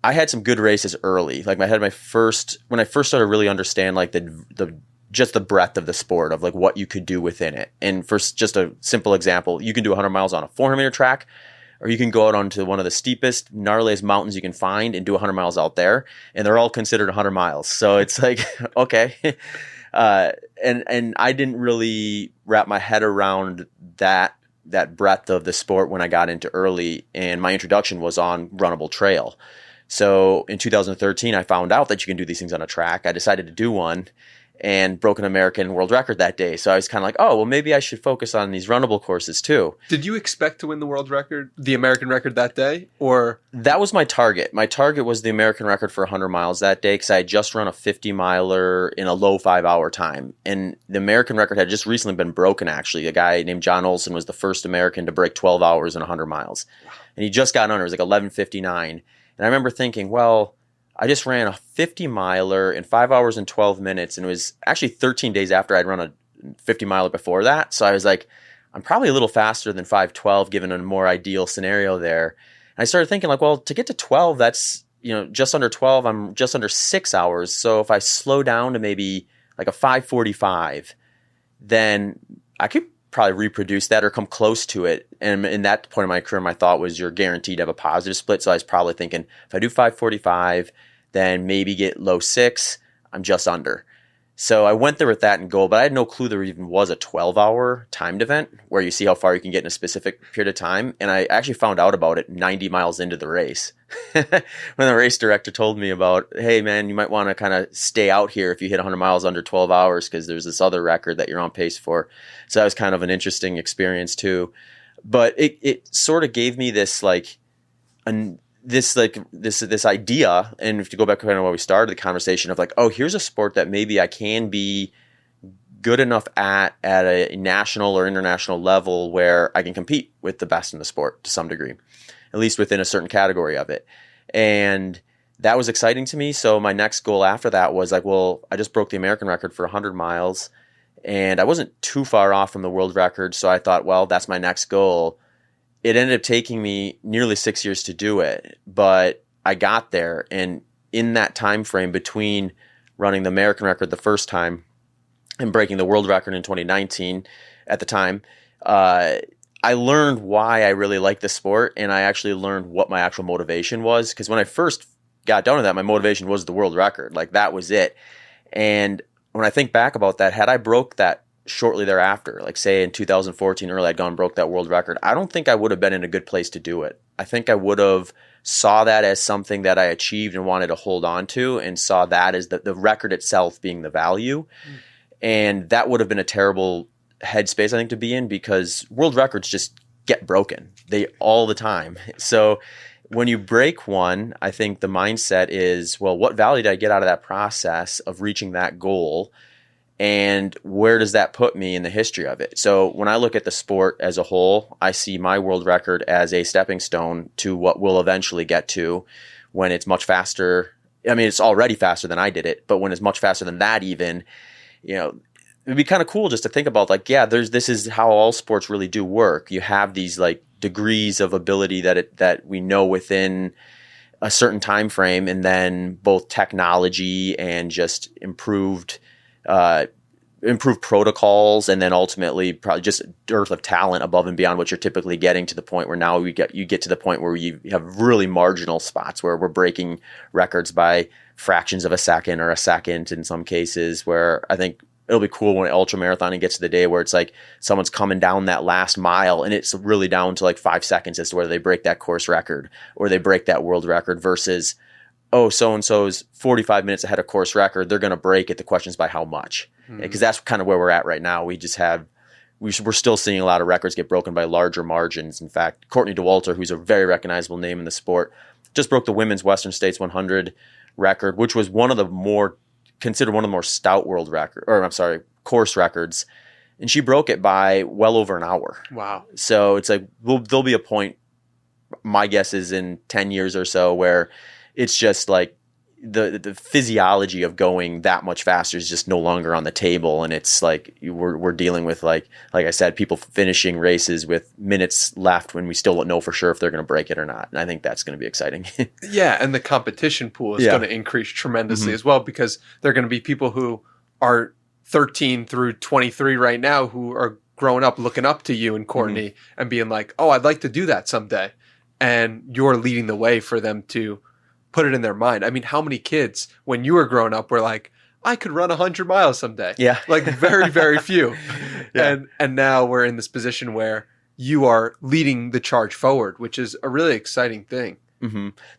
I had some good races early. Like when I first started really understand like just the breadth of the sport of like what you could do within it. And for just a simple example, you can do 100 miles on a 400-meter track, or you can go out onto one of the steepest, gnarliest mountains you can find and do 100 miles out there, and they're all considered 100 miles. So it's like, okay. And I didn't really wrap my head around that breadth of the sport when I got into early, and my introduction was on runnable trail. So in 2013, I found out that you can do these things on a track. I decided to do one and broke an American world record that day. So I was kind of like, oh, well, maybe I should focus on these runnable courses too. Did you expect to win the world record, the American record that day? Or that was my target. My target was the American record for 100 miles that day because I had just run a 50-miler in a low 5-hour time. And the American record had just recently been broken, actually. A guy named John Olson was the first American to break 12 hours in 100 miles. Wow. And he just got under. It was like 11:59. And I remember thinking, well, I just ran a 50-miler in 5 hours and 12 minutes, and it was actually 13 days after I'd run a 50-miler before that. So I was like, I'm probably a little faster than 5:12 given a more ideal scenario there. And I started thinking like, well, to get to 12, that's, just under 12, I'm just under 6 hours. So if I slow down to maybe like a 5:45, then I could probably reproduce that or come close to it. And in that point in my career, my thought was you're guaranteed to have a positive split. So I was probably thinking if I do 5:45, then maybe get low 6, I'm just under. So I went there with that in goal, but I had no clue there even was a 12-hour timed event where you see how far you can get in a specific period of time. And I actually found out about it 90 miles into the race. When the race director told me about, hey, man, you might want to kind of stay out here if you hit 100 miles under 12 hours because there's this other record that you're on pace for. So that was kind of an interesting experience too. But it sort of gave me this this idea, and if you go back to kind of where we started the conversation of like, oh, here's a sport that maybe I can be good enough at a national or international level where I can compete with the best in the sport to some degree, at least within a certain category of it. And that was exciting to me. So my next goal after that was like, well, I just broke the American record for 100 miles and I wasn't too far off from the world record. So I thought, well, that's my next goal. It ended up taking me nearly 6 years to do it, but I got there. And in that time frame between running the American record the first time and breaking the world record in 2019 at the time, I learned why I really like the sport, and I actually learned what my actual motivation was. Because when I first got down to that, my motivation was the world record. Like, that was it. And when I think back about that, had I broke that shortly thereafter, like say in 2014 early, I'd gone and broke that world record, I don't think I would have been in a good place to do it. I think I would have saw that as something that I achieved and wanted to hold on to, and saw that as the record itself being the value. And that would have been a terrible headspace, I think, to be in, because world records just get broken. They all the time. So when you break one, I think the mindset is, well, what value did I get out of that process of reaching that goal? And where does that put me in the history of it? So when I look at the sport as a whole, I see my world record as a stepping stone to what we'll eventually get to when it's much faster. I mean, it's already faster than I did it, but when it's much faster than that even, it'd be kind of cool just to think about, like, yeah, this is how all sports really do work. You have these like degrees of ability that we know within a certain time frame, and then both technology and just improved protocols, and then ultimately probably just dearth of talent above and beyond what you're typically getting, to the point where now you get to the point where you have really marginal spots where we're breaking records by fractions of a second or a second in some cases, where I think it'll be cool when ultramarathoning gets to the day where it's like someone's coming down that last mile and it's really down to like 5 seconds as to whether they break that course record or they break that world record, versus, oh, so-and-so's 45 minutes ahead of course record, they're going to break it. The question's by how much? Because that's kind of where we're at right now. We're still seeing a lot of records get broken by larger margins. In fact, Courtney Dauwalter, who's a very recognizable name in the sport, just broke the women's Western States 100 record, which was considered one of the more stout course records. And she broke it by well over an hour. Wow. So it's like, there'll be a point, my guess is in 10 years or so, where it's just like the physiology of going that much faster is just no longer on the table, and it's like we're dealing with like I said, people finishing races with minutes left when we still don't know for sure if they're going to break it or not. And I think that's going to be exciting. Yeah, and the competition pool is going to increase tremendously as well, because there are going to be people who are 13 through 23 right now who are growing up looking up to you and Courtney and being like, oh, I'd like to do that someday. And you're leading the way for them to put it in their mind. I mean, how many kids when you were growing up were like, I could run 100 miles someday? Yeah. Like very, very few. And now we're in this position where you are leading the charge forward, which is a really exciting thing.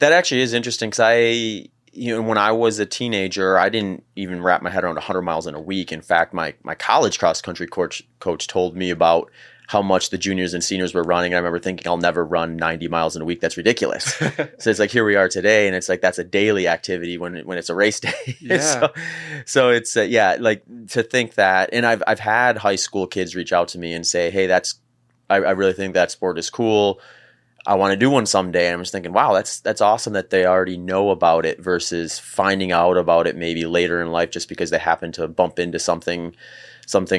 That actually is interesting, because when I was a teenager, I didn't even wrap my head around 100 miles in a week. In fact, my college cross country coach told me about how much the juniors and seniors were running. And I remember thinking, I'll never run 90 miles in a week. That's ridiculous. So it's like, here we are today. And it's like, that's a daily activity when it's a race day. Yeah. so it's, like to think that, and I've had high school kids reach out to me and say, hey, I really think that sport is cool. I want to do one someday. And I'm just thinking, wow, that's awesome that they already know about it versus finding out about it maybe later in life just because they happen to bump into something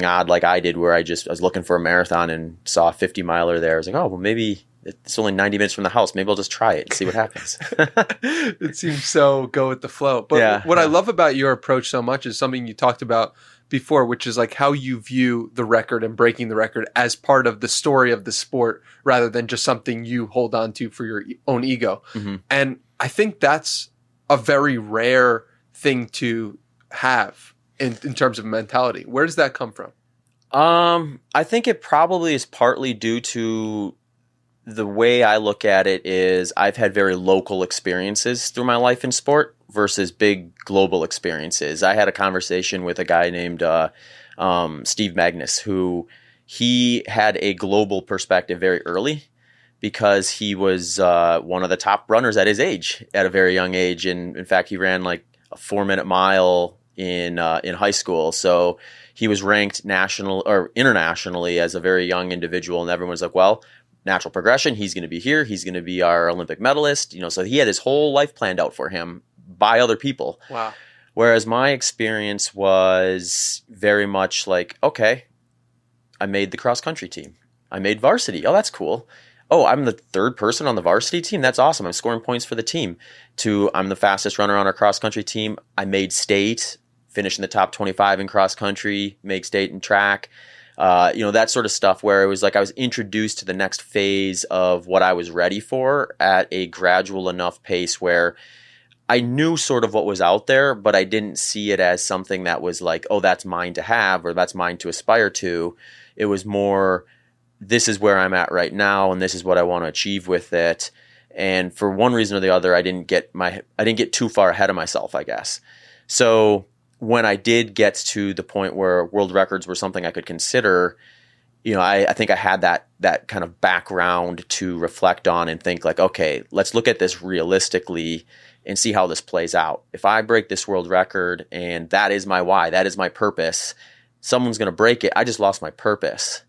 odd like I did, where I was looking for a marathon and saw a 50 miler there. I was like, oh, well, maybe it's only 90 minutes from the house. Maybe I'll just try it and see what happens. It seems so go with the flow. But what I love about your approach so much is something you talked about before, which is like how you view the record and breaking the record as part of the story of the sport rather than just something you hold on to for your own ego. And I think that's a very rare thing to have in terms of mentality. Where does that come from? I think it probably is partly due to the way I look at it is I've had very local experiences through my life in sport versus big global experiences. I had a conversation with a guy named Steve Magnus, who he had a global perspective very early because he was one of the top runners at his age at a very young age. And in fact, he ran like a 4-minute mile in high school. So he was ranked national or internationally as a very young individual. And everyone's like, well, natural progression, he's going to be here. He's going to be our Olympic medalist. So he had his whole life planned out for him by other people. Wow. Whereas my experience was very much like, okay, I made the cross country team. I made varsity. Oh, that's cool. Oh, I'm the third person on the varsity team. That's awesome. I'm scoring points for the team. To I'm the fastest runner on our cross country team. I made state, finished in the top 25 in cross country, make state in track. That sort of stuff where it was like I was introduced to the next phase of what I was ready for at a gradual enough pace where I knew sort of what was out there, but I didn't see it as something that was like, oh, that's mine to have or that's mine to aspire to. It was more, this is where I'm at right now, and this is what I want to achieve with it. And for one reason or the other, I didn't get too far ahead of myself, I guess. So when I did get to the point where world records were something I could consider, I think I had that kind of background to reflect on and think like, okay, let's look at this realistically and see how this plays out. If I break this world record and that is my why, that is my purpose, someone's going to break it. I just lost my purpose.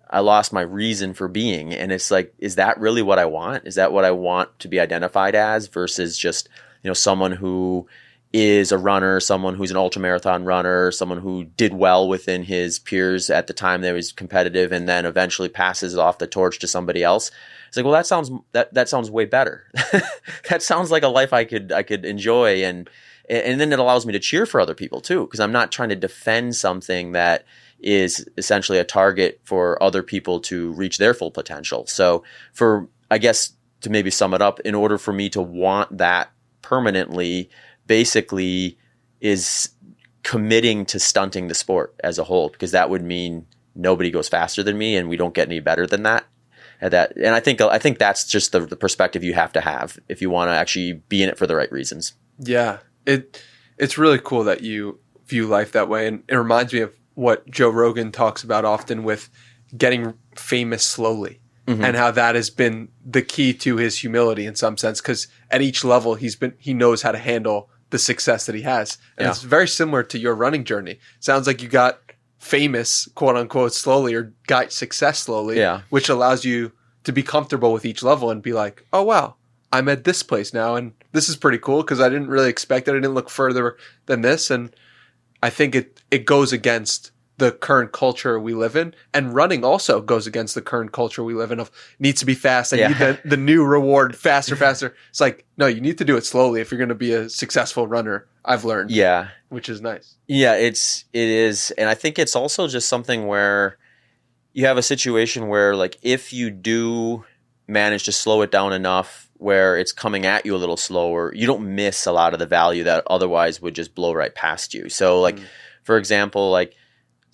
I lost my reason for being. And it's like, is that really what I want? Is that what I want to be identified as versus just, someone who is a runner, someone who's an ultramarathon runner, someone who did well within his peers at the time that was competitive and then eventually passes off the torch to somebody else. It's like, well, that sounds way better. That sounds like a life I could enjoy. And then it allows me to cheer for other people too, because I'm not trying to defend something that is essentially a target for other people to reach their full potential. So I guess to maybe sum it up, in order for me to want that permanently, basically is committing to stunting the sport as a whole, because that would mean nobody goes faster than me and we don't get any better than that. And I think that's just the perspective you have to have if you want to actually be in it for the right reasons. Yeah. It's really cool that you view life that way. And it reminds me of what Joe Rogan talks about often with getting famous slowly. Mm-hmm. And how that has been the key to his humility in some sense, because at each level he knows how to handle the success that he has. And it's very similar to your running journey. Sounds like you got famous, quote unquote, slowly, or got success slowly, which allows you to be comfortable with each level and be like, oh, wow, I'm at this place now, and this is pretty cool because I didn't really expect it. I didn't look further than this, and I think it goes against the current culture we live in, and running also goes against the current culture we live in of needs to be fast. I need the new reward faster. It's like, no, you need to do it slowly if you're going to be a successful runner. I've learned. Yeah. Which is nice. Yeah, it is. And I think it's also just something where you have a situation where, like, if you do manage to slow it down enough where it's coming at you a little slower, you don't miss a lot of the value that otherwise would just blow right past you. So, like, for example, like,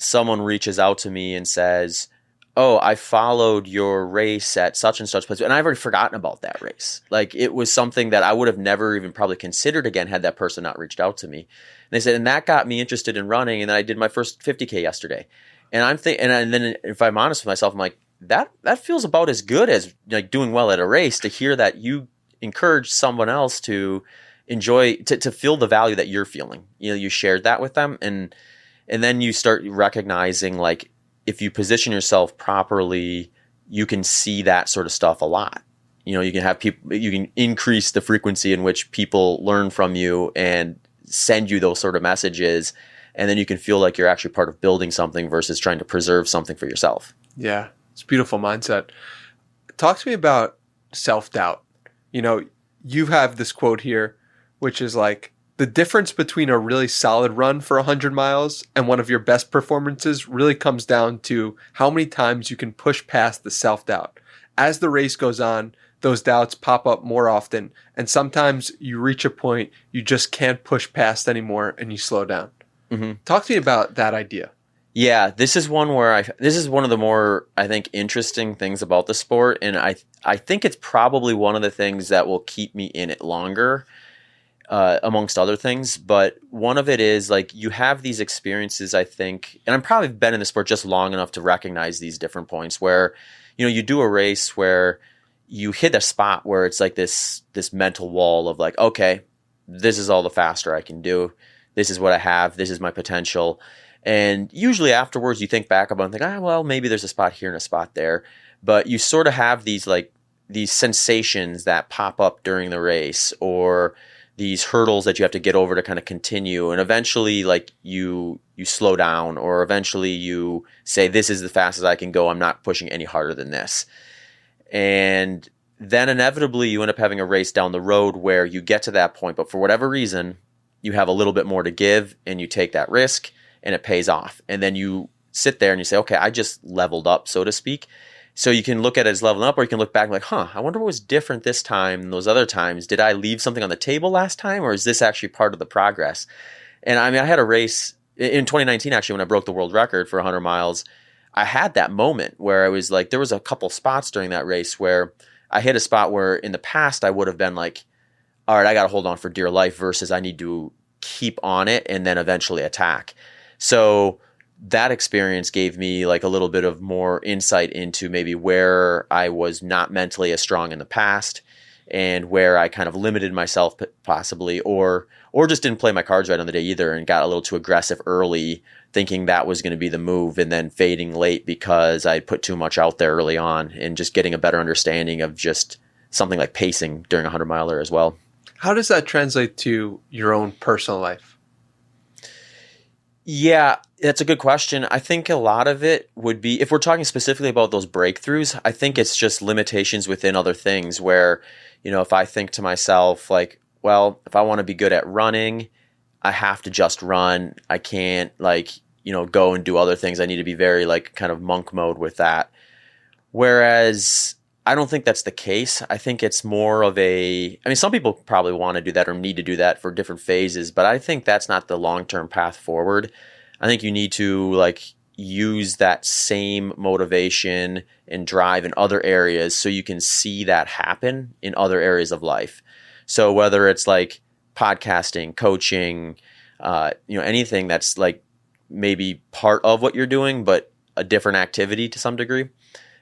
someone reaches out to me and says, oh, I followed your race at such and such place, and I've already forgotten about that race. Like, it was something that I would have never even probably considered again had that person not reached out to me. And they said, and that got me interested in running, and then I did my first 50K yesterday. And I'm thinking, and then if I'm honest with myself, I'm like, that feels about as good as like doing well at a race, to hear that you encourage someone else to enjoy, to feel the value that you're feeling. You know, you shared that with them, and then you start recognizing, like, if you position yourself properly, you can see that sort of stuff a lot. You know, you can have people, you can increase the frequency in which people learn from you and send you those sort of messages. And then you can feel like you're actually part of building something versus trying to preserve something for yourself. Yeah, it's a beautiful mindset. Talk to me about self-doubt. You know, you have this quote here, which is like, the difference between a really solid run for 100 miles and one of your best performances really comes down to how many times you can push past the self-doubt. As the race goes on, those doubts pop up more often, and sometimes you reach a point you just can't push past anymore and you slow down. Mm-hmm. Talk to me about that idea. Yeah, this is one where this is one of the more, I think, interesting things about the sport, and I think it's probably one of the things that will keep me in it longer. Amongst other things, but one of it is, like, you have these experiences, I think, and I've probably been in the sport just long enough to recognize these different points where, you know, you do a race where you hit a spot where it's like this mental wall of like, okay, this is all the faster I can do. This is what I have. This is my potential. And usually afterwards you think back about it and think, well, maybe there's a spot here and a spot there. But you sort of have these sensations that pop up during the race, or these hurdles that you have to get over to kind of continue. And eventually, like, you slow down, or eventually you say, this is the fastest I can go. I'm not pushing any harder than this. And then inevitably you end up having a race down the road where you get to that point, but for whatever reason, you have a little bit more to give and you take that risk and it pays off. And then you sit there and you say, okay, I just leveled up, so to speak. So you can look at it as leveling up, or you can look back and like, I wonder what was different this time than those other times. Did I leave something on the table last time, or is this actually part of the progress? And I mean, I had a race in 2019, actually, when I broke the world record for 100 miles. I had that moment where I was like, there was a couple spots during that race where I hit a spot where in the past I would have been like, all right, I got to hold on for dear life, versus I need to keep on it and then eventually attack. So that experience gave me like a little bit of more insight into maybe where I was not mentally as strong in the past, and where I kind of limited myself possibly, or just didn't play my cards right on the day either and got a little too aggressive early, thinking that was going to be the move, and then fading late because I put too much out there early on, and just getting a better understanding of just something like pacing during a 100-miler as well. How does that translate to your own personal life? Yeah, that's a good question. I think a lot of it would be, if we're talking specifically about those breakthroughs, I think it's just limitations within other things where, you know, if I think to myself like, well, if I want to be good at running, I have to just run. I can't go and do other things. I need to be very kind of monk mode with that. Whereas I don't think that's the case. I think it's more of some people probably want to do that or need to do that for different phases, but I think that's not the long-term path forward. I think you need to use that same motivation and drive in other areas so you can see that happen in other areas of life. So whether it's podcasting, coaching, anything that's maybe part of what you're doing, but a different activity to some degree,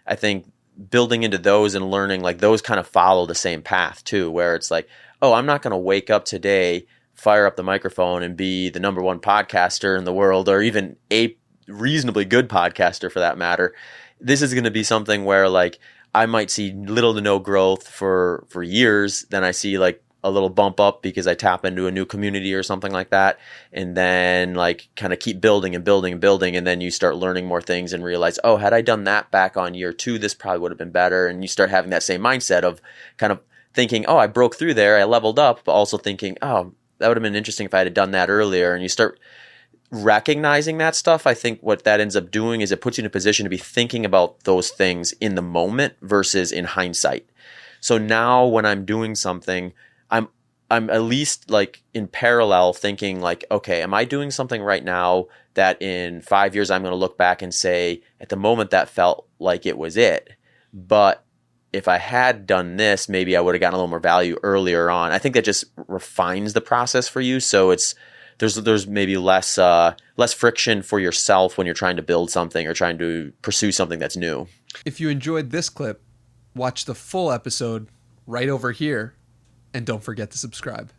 I think building into those and learning those kind of follow the same path too, where it's I'm not going to wake up today, fire up the microphone and be the number one podcaster in the world, or even a reasonably good podcaster for that matter. This is going to be something where I might see little to no growth for years. Then I see like a little bump up because I tap into a new community or something like that. And then like kind of keep building and building and building. And then you start learning more things and realize, oh, had I done that back on year 2, this probably would have been better. And you start having that same mindset of kind of thinking, oh, I broke through there, I leveled up, but also thinking, oh, that would have been interesting if I had done that earlier. And you start recognizing that stuff. I think what that ends up doing is it puts you in a position to be thinking about those things in the moment versus in hindsight. So now when I'm doing something, I'm at least like in parallel thinking like, okay, am I doing something right now that in 5 years I'm going to look back and say, at the moment that felt like it was it. But if I had done this, maybe I would have gotten a little more value earlier on. I think that just refines the process for you. So there's maybe less friction for yourself when you're trying to build something or trying to pursue something that's new. If you enjoyed this clip, watch the full episode right over here, and don't forget to subscribe.